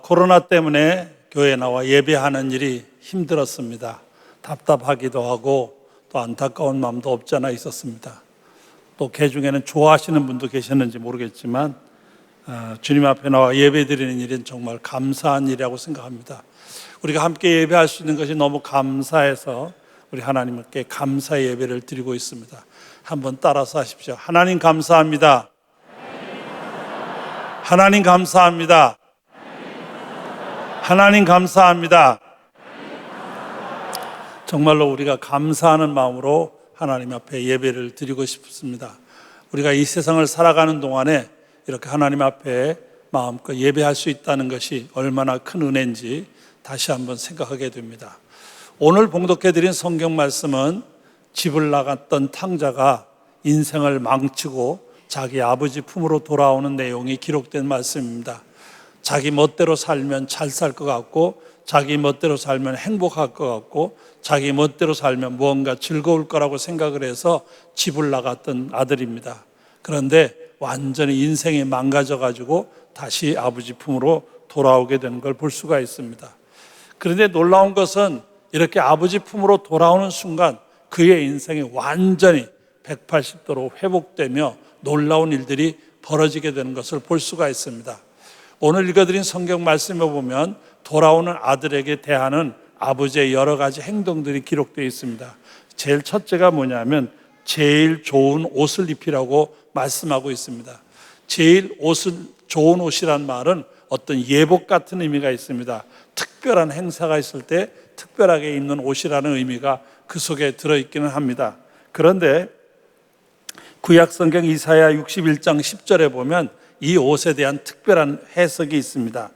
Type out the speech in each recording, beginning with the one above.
코로나 때문에 교회에 나와 예배하는 일이 힘들었습니다. 답답하기도 하고 또 안타까운 마음도 없지 않아 있었습니다. 또 그 중에는 좋아하시는 분도 계셨는지 모르겠지만 주님 앞에 나와 예배 드리는 일은 정말 감사한 일이라고 생각합니다. 우리가 함께 예배할 수 있는 것이 너무 감사해서 우리 하나님께 감사의 예배를 드리고 있습니다. 한번 따라서 하십시오. 하나님 감사합니다. 하나님 감사합니다. 하나님 감사합니다. 정말로 우리가 감사하는 마음으로 하나님 앞에 예배를 드리고 싶습니다. 우리가 이 세상을 살아가는 동안에 이렇게 하나님 앞에 마음껏 예배할 수 있다는 것이 얼마나 큰 은혜인지 다시 한번 생각하게 됩니다. 오늘 봉독해드린 성경 말씀은 집을 나갔던 탕자가 인생을 망치고 자기 아버지 품으로 돌아오는 내용이 기록된 말씀입니다. 자기 멋대로 살면 잘 살 것 같고, 자기 멋대로 살면 행복할 것 같고, 자기 멋대로 살면 무언가 즐거울 거라고 생각을 해서 집을 나갔던 아들입니다. 그런데 완전히 인생이 망가져가지고 다시 아버지 품으로 돌아오게 되는 걸 볼 수가 있습니다. 그런데 놀라운 것은 이렇게 아버지 품으로 돌아오는 순간 그의 인생이 완전히 180도로 회복되며 놀라운 일들이 벌어지게 되는 것을 볼 수가 있습니다. 오늘 읽어드린 성경 말씀에 보면 돌아오는 아들에게 대하는 아버지의 여러 가지 행동들이 기록되어 있습니다. 제일 첫째가 뭐냐면 제일 좋은 옷을 입히라고 말씀하고 있습니다. 제일 좋은 옷이란 말은 어떤 예복 같은 의미가 있습니다. 특별한 행사가 있을 때 특별하게 입는 옷이라는 의미가 그 속에 들어있기는 합니다. 그런데 구약성경 이사야 61장 10절에 보면 이 옷에 대한 특별한 해석이 있습니다.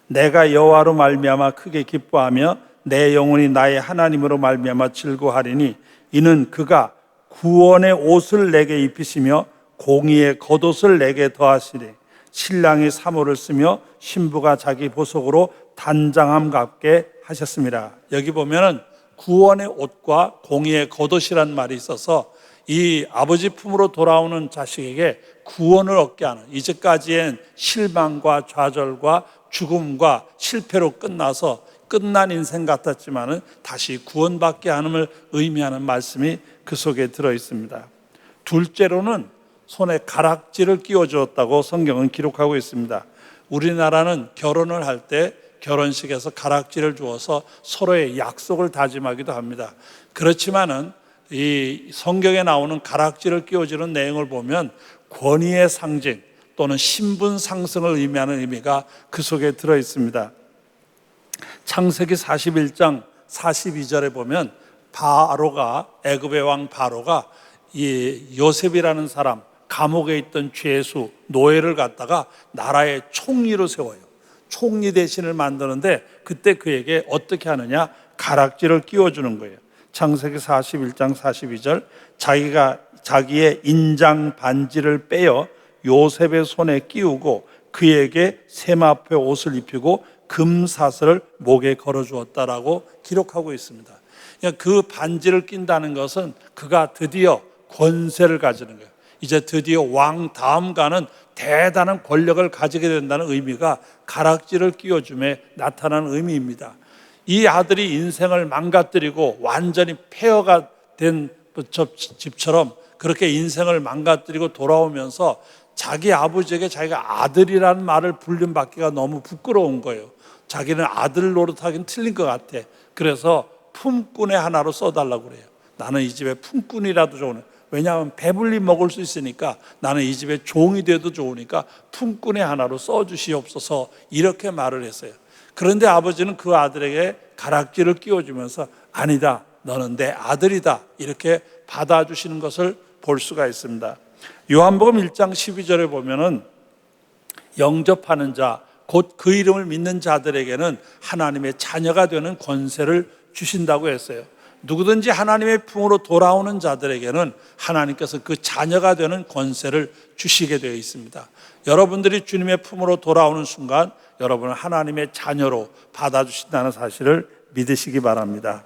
내가 여호와로 말미암아 크게 기뻐하며 내 영혼이 나의 하나님으로 말미암아 즐거워하리니 이는 그가 구원의 옷을 내게 입히시며 공의의 겉옷을 내게 더하시리. 신랑이 사모를 쓰며 신부가 자기 보석으로 단장함 같게 하셨습니다. 여기 보면은 구원의 옷과 공의의 겉옷이란 말이 있어서 이 아버지 품으로 돌아오는 자식에게 구원을 얻게 하는, 이제까지엔 실망과 좌절과 죽음과 실패로 끝나서 끝난 인생 같았지만은 다시 구원받게 하는을 의미하는 말씀이 그 속에 들어 있습니다. 둘째로는 손에 가락지를 끼워 주었다고 성경은 기록하고 있습니다. 우리나라는 결혼을 할 때 결혼식에서 가락지를 주어서 서로의 약속을 다짐하기도 합니다. 그렇지만은 이 성경에 나오는 가락지를 끼워주는 내용을 보면 권위의 상징 또는 신분 상승을 의미하는 의미가 그 속에 들어 있습니다. 창세기 41장 42절에 보면 바로가, 애굽의 왕 바로가 이 요셉이라는 사람, 감옥에 있던 죄수 노예를 갖다가 나라의 총리로 세워요. 총리 대신을 만드는데 그때 그에게 어떻게 하느냐? 가락지를 끼워주는 거예요. 창세기 41장 42절, 자기가 자기의 인장 반지를 빼어 요셉의 손에 끼우고 그에게 세마포 옷을 입히고 금사슬을 목에 걸어주었다라고 기록하고 있습니다. 그러니까 그 반지를 낀다는 것은 그가 드디어 권세를 가지는 거예요. 이제 드디어 왕 다음가는 대단한 권력을 가지게 된다는 의미가 가락지를 끼워줌에 나타나는 의미입니다. 이 아들이 인생을 망가뜨리고 완전히 폐허가 된 집처럼 그렇게 인생을 망가뜨리고 돌아오면서 자기 아버지에게 자기가 아들이라는 말을 불림받기가 너무 부끄러운 거예요. 자기는 아들 노릇하기는 틀린 것 같아. 그래서 품꾼의 하나로 써달라고 그래요. 나는 이 집에 품꾼이라도 좋으네. 왜냐하면 배불리 먹을 수 있으니까 나는 이 집에 종이 돼도 좋으니까 품꾼의 하나로 써주시옵소서 이렇게 말을 했어요. 그런데 아버지는 그 아들에게 가락지를 끼워주면서 아니다, 너는 내 아들이다 이렇게 받아주시는 것을 볼 수가 있습니다. 요한복음 1장 12절에 보면은 영접하는 자, 곧 그 이름을 믿는 자들에게는 하나님의 자녀가 되는 권세를 주신다고 했어요. 누구든지 하나님의 품으로 돌아오는 자들에게는 하나님께서 그 자녀가 되는 권세를 주시게 되어 있습니다. 여러분들이 주님의 품으로 돌아오는 순간 여러분은 하나님의 자녀로 받아주신다는 사실을 믿으시기 바랍니다.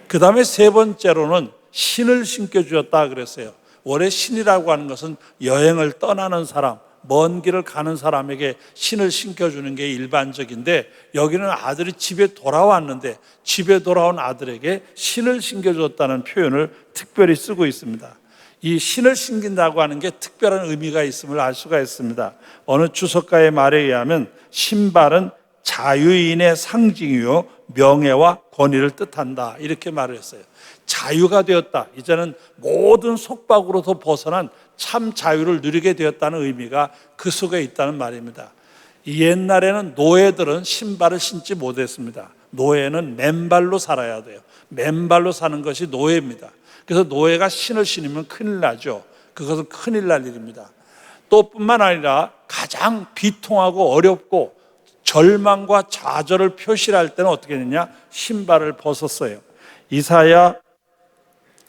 그 다음에 세 번째로는 신을 신겨주었다 그랬어요. 원래 신이라고 하는 것은 여행을 떠나는 사람, 먼 길을 가는 사람에게 신을 신겨주는 게 일반적인데, 여기는 아들이 집에 돌아왔는데 집에 돌아온 아들에게 신을 신겨줬다는 표현을 특별히 쓰고 있습니다. 이 신을 신긴다고 하는 게 특별한 의미가 있음을 알 수가 있습니다. 어느 주석가의 말에 의하면 신발은 자유인의 상징이요 명예와 권위를 뜻한다, 이렇게 말을 했어요. 자유가 되었다, 이제는 모든 속박으로서 벗어난 참 자유를 누리게 되었다는 의미가 그 속에 있다는 말입니다. 옛날에는 노예들은 신발을 신지 못했습니다. 노예는 맨발로 살아야 돼요. 맨발로 사는 것이 노예입니다. 그래서 노예가 신을 신으면 큰일 나죠. 그것은 큰일 날 일입니다. 또 뿐만 아니라 가장 비통하고 어렵고 절망과 좌절을 표시할 때는 어떻게 했느냐? 신발을 벗었어요. 이사야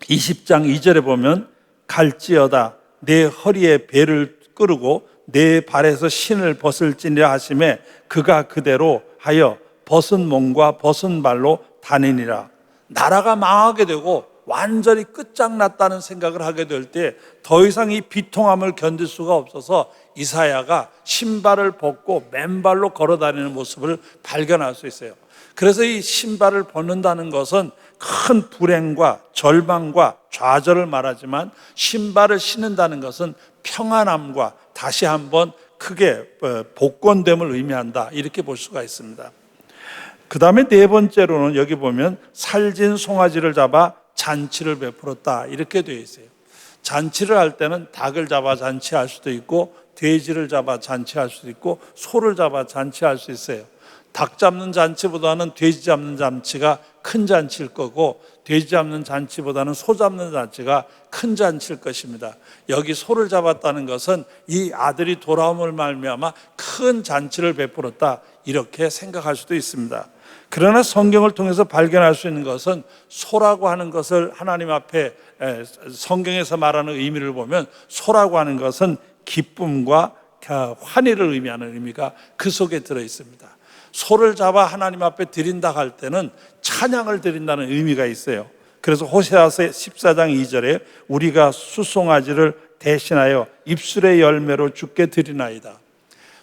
20장 2절에 보면 갈지어다 내 허리에 배를 끄르고 내 발에서 신을 벗을지니라 하시매 그가 그대로 하여 벗은 몸과 벗은 발로 다니니라. 나라가 망하게 되고 완전히 끝장났다는 생각을 하게 될 때 더 이상 이 비통함을 견딜 수가 없어서 이사야가 신발을 벗고 맨발로 걸어다니는 모습을 발견할 수 있어요. 그래서 이 신발을 벗는다는 것은 큰 불행과 절망과 좌절을 말하지만, 신발을 신는다는 것은 평안함과 다시 한번 크게 복권됨을 의미한다, 이렇게 볼 수가 있습니다. 그 다음에 네 번째로는 여기 보면 살진 송아지를 잡아 잔치를 베풀었다, 이렇게 되어 있어요. 잔치를 할 때는 닭을 잡아 잔치할 수도 있고, 돼지를 잡아 잔치할 수도 있고, 소를 잡아 잔치할 수 있어요. 닭 잡는 잔치보다는 돼지 잡는 잔치가 큰 잔치일 거고, 돼지 잡는 잔치보다는 소 잡는 잔치가 큰 잔치일 것입니다. 여기 소를 잡았다는 것은 이 아들이 돌아옴을 말미암아 큰 잔치를 베풀었다, 이렇게 생각할 수도 있습니다. 그러나 성경을 통해서 발견할 수 있는 것은 소라고 하는 것을 하나님 앞에 성경에서 말하는 의미를 보면, 소라고 하는 것은 기쁨과 환희를 의미하는 의미가 그 속에 들어 있습니다. 소를 잡아 하나님 앞에 드린다 할 때는 찬양을 드린다는 의미가 있어요. 그래서 호세아서 14장 2절에 우리가 수송아지를 대신하여 입술의 열매로 주께 드리나이다.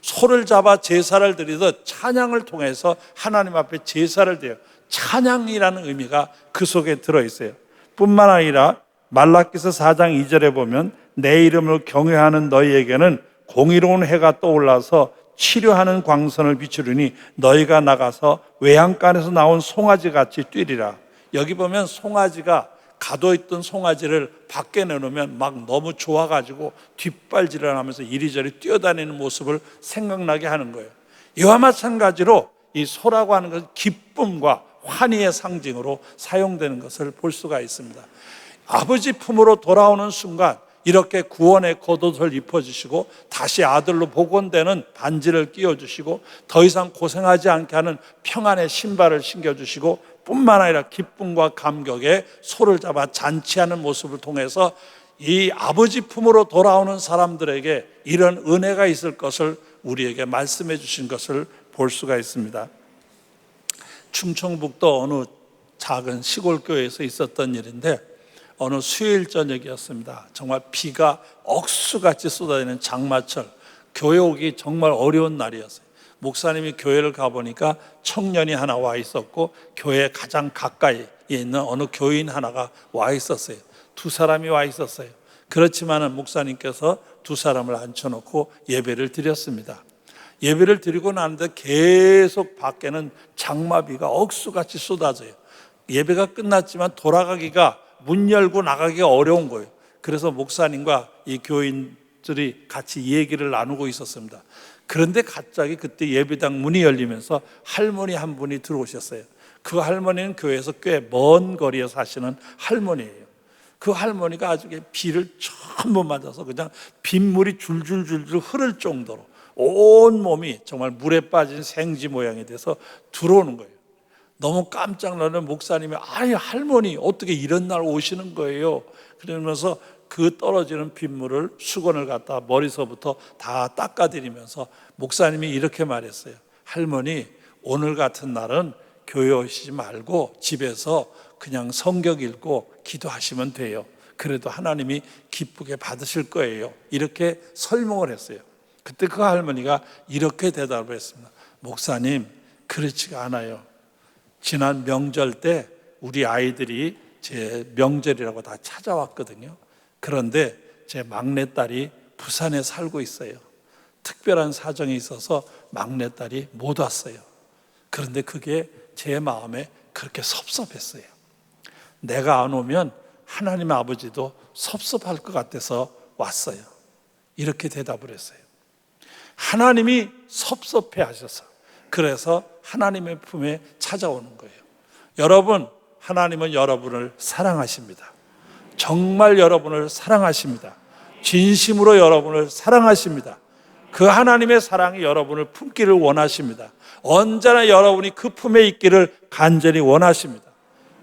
소를 잡아 제사를 드리듯 찬양을 통해서 하나님 앞에 제사를 드려요. 찬양이라는 의미가 그 속에 들어있어요. 뿐만 아니라 말라기서 4장 2절에 보면 내 이름을 경외하는 너희에게는 공의로운 해가 떠올라서 치료하는 광선을 비추리니 너희가 나가서 외양간에서 나온 송아지같이 뛰리라. 여기 보면 송아지가 가둬있던 송아지를 밖에 내놓으면 막 너무 좋아가지고 뒷발질을 하면서 이리저리 뛰어다니는 모습을 생각나게 하는 거예요. 이와 마찬가지로 이 소라고 하는 것은 기쁨과 환희의 상징으로 사용되는 것을 볼 수가 있습니다. 아버지 품으로 돌아오는 순간 이렇게 구원의 겉옷을 입혀주시고 다시 아들로 복원되는 반지를 끼워주시고 더 이상 고생하지 않게 하는 평안의 신발을 신겨주시고 뿐만 아니라 기쁨과 감격에 소를 잡아 잔치하는 모습을 통해서 이 아버지 품으로 돌아오는 사람들에게 이런 은혜가 있을 것을 우리에게 말씀해 주신 것을 볼 수가 있습니다. 충청북도 어느 작은 시골 교회에서 있었던 일인데 어느 수요일 저녁이었습니다. 정말 비가 억수같이 쏟아지는 장마철, 교회 오기 정말 어려운 날이었어요. 목사님이 교회를 가보니까 청년이 하나 와 있었고 교회 가장 가까이에 있는 어느 교인 하나가 와 있었어요. 두 사람이 와 있었어요. 그렇지만은 목사님께서 두 사람을 앉혀놓고 예배를 드렸습니다. 예배를 드리고 나는데 계속 밖에는 장마비가 억수같이 쏟아져요. 예배가 끝났지만 돌아가기가 문 열고 나가기가 어려운 거예요. 그래서 목사님과 이 교인들이 같이 얘기를 나누고 있었습니다. 그런데 갑자기 그때 예배당 문이 열리면서 할머니 한 분이 들어오셨어요. 그 할머니는 교회에서 꽤 먼 거리에 사시는 할머니예요. 그 할머니가 아주 비를 전부 맞아서 그냥 빗물이 줄줄줄줄 흐를 정도로 온 몸이 정말 물에 빠진 생쥐 모양이 돼서 들어오는 거예요. 너무 깜짝 놀란 목사님이 아니 할머니 어떻게 이런 날 오시는 거예요? 그러면서 그 떨어지는 빗물을 수건을 갖다 머리서부터 다 닦아드리면서 목사님이 이렇게 말했어요. 할머니 오늘 같은 날은 교회 오시지 말고 집에서 그냥 성경 읽고 기도하시면 돼요. 그래도 하나님이 기쁘게 받으실 거예요. 이렇게 설명을 했어요. 그때 그 할머니가 이렇게 대답을 했습니다. 목사님, 그렇지가 않아요. 지난 명절 때 우리 아이들이 제 명절이라고 다 찾아왔거든요. 그런데 제 막내딸이 부산에 살고 있어요. 특별한 사정이 있어서 막내딸이 못 왔어요. 그런데 그게 제 마음에 그렇게 섭섭했어요. 내가 안 오면 하나님 아버지도 섭섭할 것 같아서 왔어요. 이렇게 대답을 했어요. 하나님이 섭섭해 하셔서, 그래서 하나님의 품에 찾아오는 거예요. 여러분, 하나님은 여러분을 사랑하십니다. 정말 여러분을 사랑하십니다. 진심으로 여러분을 사랑하십니다. 그 하나님의 사랑이 여러분을 품기를 원하십니다. 언제나 여러분이 그 품에 있기를 간절히 원하십니다.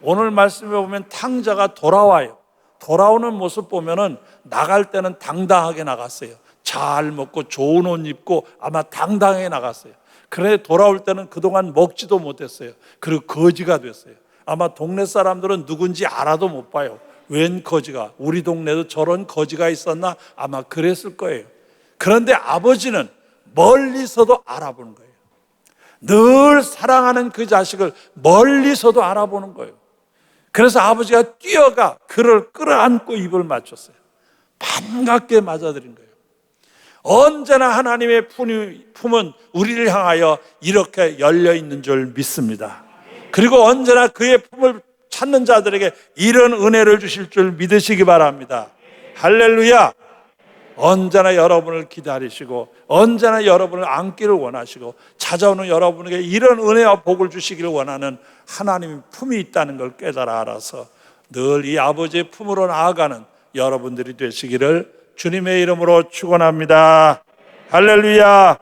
오늘 말씀에 보면 탕자가 돌아와요. 돌아오는 모습 보면은 나갈 때는 당당하게 나갔어요. 잘 먹고 좋은 옷 입고 아마 당당하게 나갔어요. 그런데 돌아올 때는 그동안 먹지도 못했어요. 그리고 거지가 됐어요. 아마 동네 사람들은 누군지 알아도 못 봐요. 웬 거지가, 우리 동네도 저런 거지가 있었나? 아마 그랬을 거예요. 그런데 아버지는 멀리서도 알아보는 거예요. 늘 사랑하는 그 자식을 멀리서도 알아보는 거예요. 그래서 아버지가 뛰어가 그를 끌어안고 입을 맞췄어요. 반갑게 맞아들인 거예요. 언제나 하나님의 품은 우리를 향하여 이렇게 열려있는 줄 믿습니다. 그리고 언제나 그의 품을 찾는 자들에게 이런 은혜를 주실 줄 믿으시기 바랍니다. 할렐루야. 언제나 여러분을 기다리시고 언제나 여러분을 안기를 원하시고 찾아오는 여러분에게 이런 은혜와 복을 주시기를 원하는 하나님의 품이 있다는 걸 깨달아 알아서 늘 이 아버지의 품으로 나아가는 여러분들이 되시기를 주님의 이름으로 축원합니다. 할렐루야.